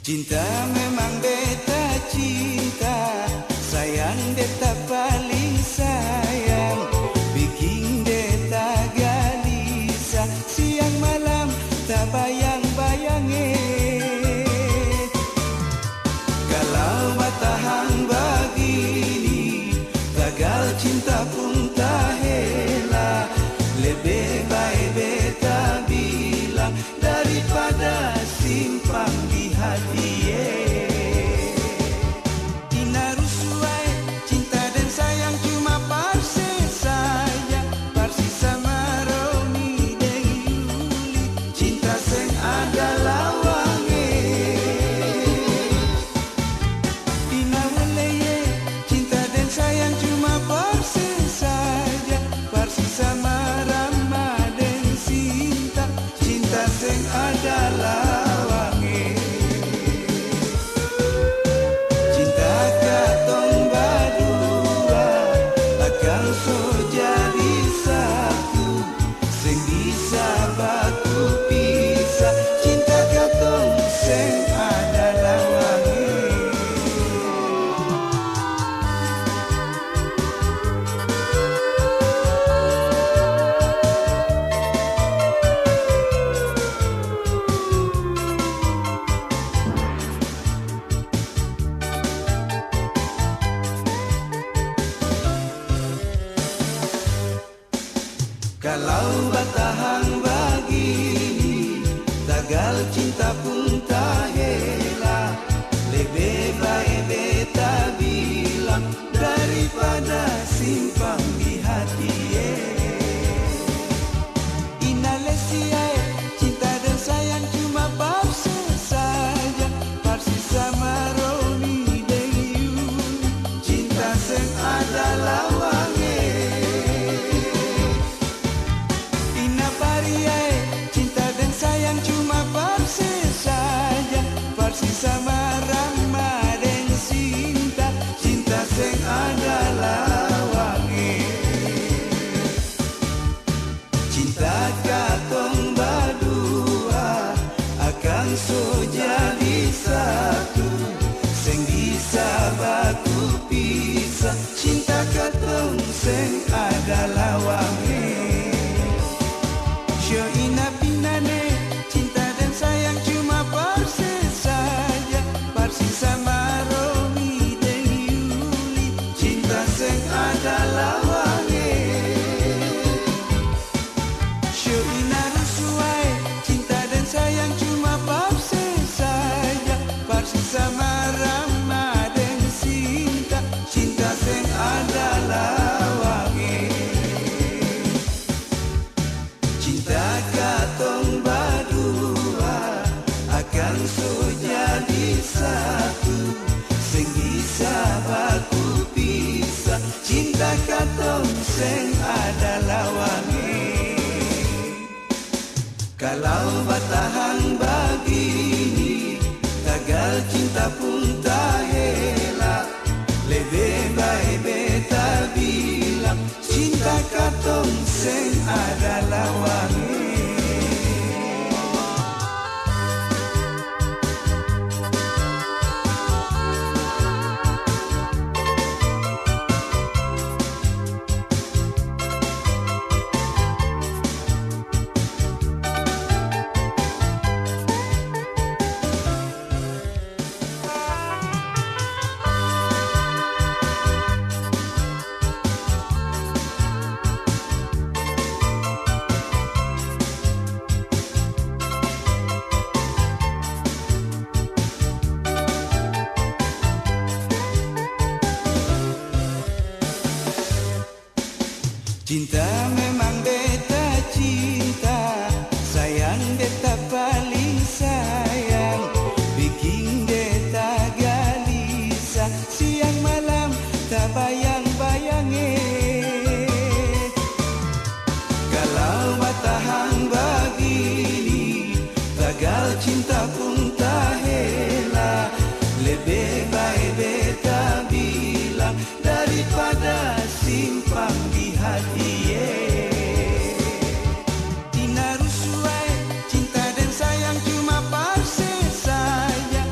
Cinta memang beta cinta, sayang beta paling sayang, bikin beta gelisah, siang malam tak bayang-bayang. Kalau batahan begini, gagal cinta pun tak hela, lebih baik beta bilang daripada simpang di hati. Ina rusuai, cinta dan sayang cuma parse saja, parsi sama Romi dan Yuli, cinta seng ada lawange. Ina weleye, cinta dan sayang cuma parse saja, parsi sama Rama dan Sinta, cinta seng ada lawange. Kalau batahan begini, gagal cinta pun tak hela, lebih baik beta bilang daripada simpang di hati. Ina lesiai, cinta dan sayang cuma parse saja, parsi sama Romi dan Yuli, cinta seng ada lawange. Cinta dan sayang cuma parse saja, parsi sama Rama dan Sinta, cinta seng ada lawange. Cinta katong berdua akan so jadi satu, seng bisa baku pisah, cinta katong seng ada lawange. Ina pinane, cinta dan sayang cuma parse saja, parsi sama Romi dan Yuli, cinta seng ada lawange. Ina rusuai, cinta dan sayang cuma parse saja, parsi sama Rama dan Sinta, cinta seng ada lawange. Cinta katong berdua akan so jadi satu, seng bisa baku pisah, cinta katong seng ada lawange. Kalau batahan begini, gagal cinta pun tak hela, lebih baik beta bilang cinta katong seng ada lawange. Cinta memang beta cinta, sayang beta paling sayang, bikin beta gelisah, siang malam tak bayang-bayang. Kalau batahan begini, gagal cinta pun tak hela, lebih baik beta bilang daripada simpang di hati. Ina rusuai, cinta dan sayang cuma parse saja,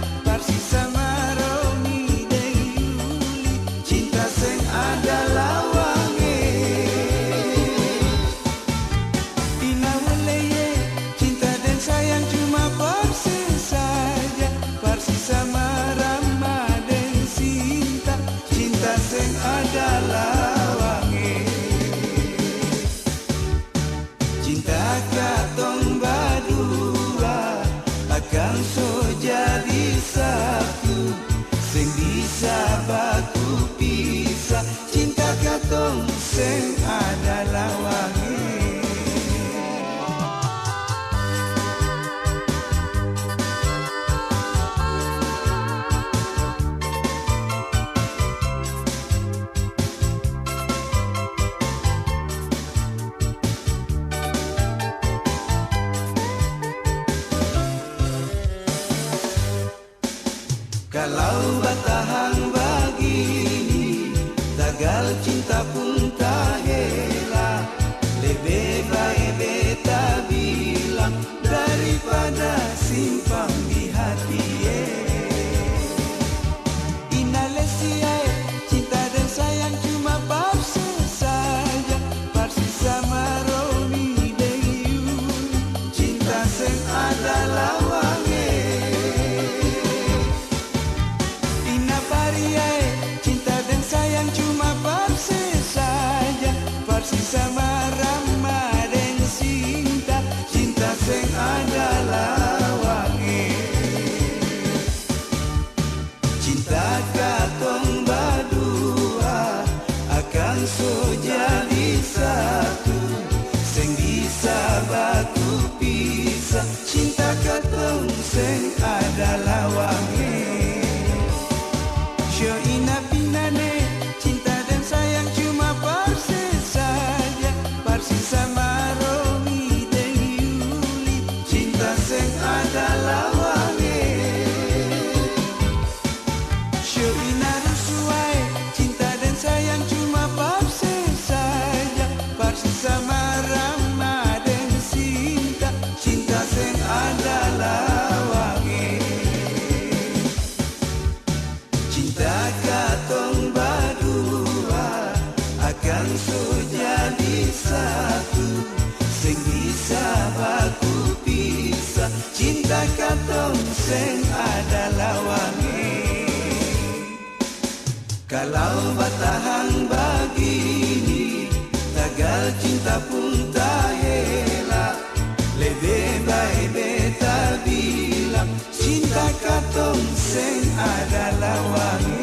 Tagal cinta pun tak hela, lebih baik beta bilang daripada simpan di hati. Indonesia, cinta dan sayang cuma palsu saja, palsu sama Romi dan Yuli. Cinta seng ada lawannya. Ina Paria, cinta dan sayang cuma palsu saja, palsu sama Rama dan Sinta. Cinta seng ada lawannya. Cinta katong berdua akan so jadi satu, seng bisa baku pisah. Cinta katong seng ada lawannya. Syo ina pinane, cinta dan sayang cuma palsu saja, palsu sama Romi dan Yuli. Cinta seng ada lawannya. Syo ina rusuai, cinta dan sayang cuma palsu saja, palsu sama Rama dan Sinta. Cinta seng ada lawannya. Cinta katong berdua akan so jadi satu, seng bisa baku pisah. Cinta katong seng ada lawannya. Kalau bertahan begini, tagal cinta pun tak hela, lebih baik beta bilang cinta katong seng ada lawannya.